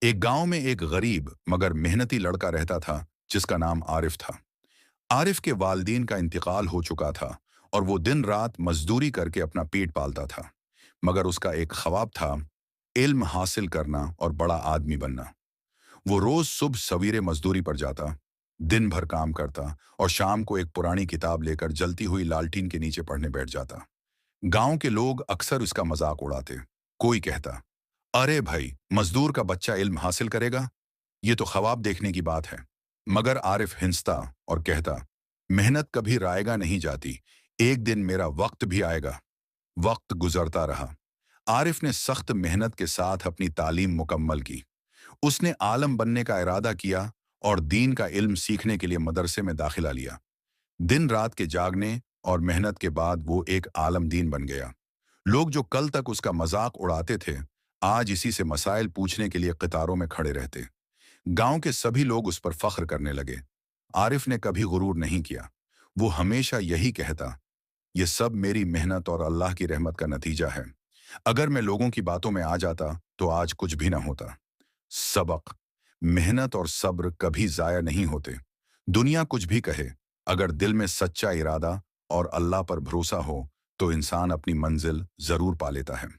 एक गांव में एक गरीब मगर मेहनती लड़का रहता था जिसका नाम आरिफ था। आरिफ के वालिदैन का इंतकाल हो चुका था और वो दिन रात मजदूरी करके अपना पेट पालता था। मगर उसका एक ख्वाब था, इल्म हासिल करना और बड़ा आदमी बनना। वो रोज सुबह सवेरे मजदूरी पर जाता, दिन भर काम करता और शाम को एक पुरानी किताब लेकर जलती हुई लालटीन के नीचे पढ़ने बैठ जाता। गांव के लोग अक्सर उसका मजाक उड़ाते। कोई कहता, अरे भाई, मजदूर का बच्चा इल्म हासिल करेगा, ये तो ख्वाब देखने की बात है। मगर आरिफ हिंसता और कहता, मेहनत कभी रायगा नहीं जाती, एक दिन मेरा वक्त भी आएगा। वक्त गुजरता रहा। आरिफ ने सख्त मेहनत के साथ अपनी तालीम मुकम्मल की। उसने आलम बनने का इरादा किया और दीन का इल्म सीखने के लिए मदरसे में दाखिला लिया। दिन रात के जागने और मेहनत के बाद वो एक आलम दीन बन गया। लोग जो कल तक उसका मजाक उड़ाते थे, आज इसी से मसाइल पूछने के लिए कतारों में खड़े रहते। गांव के सभी लोग उस पर फख्र करने लगे। आरिफ ने कभी गुरूर नहीं किया। वो हमेशा यही कहता, ये सब मेरी मेहनत और अल्लाह की रहमत का नतीजा है। अगर मैं लोगों की बातों में आ जाता तो आज कुछ भी ना होता। सबक: मेहनत और सब्र कभी जाया नहीं होते। दुनिया कुछ भी कहे, अगर दिल में सच्चा इरादा और अल्लाह पर भरोसा हो तो इंसान अपनी मंजिल जरूर पा लेता है।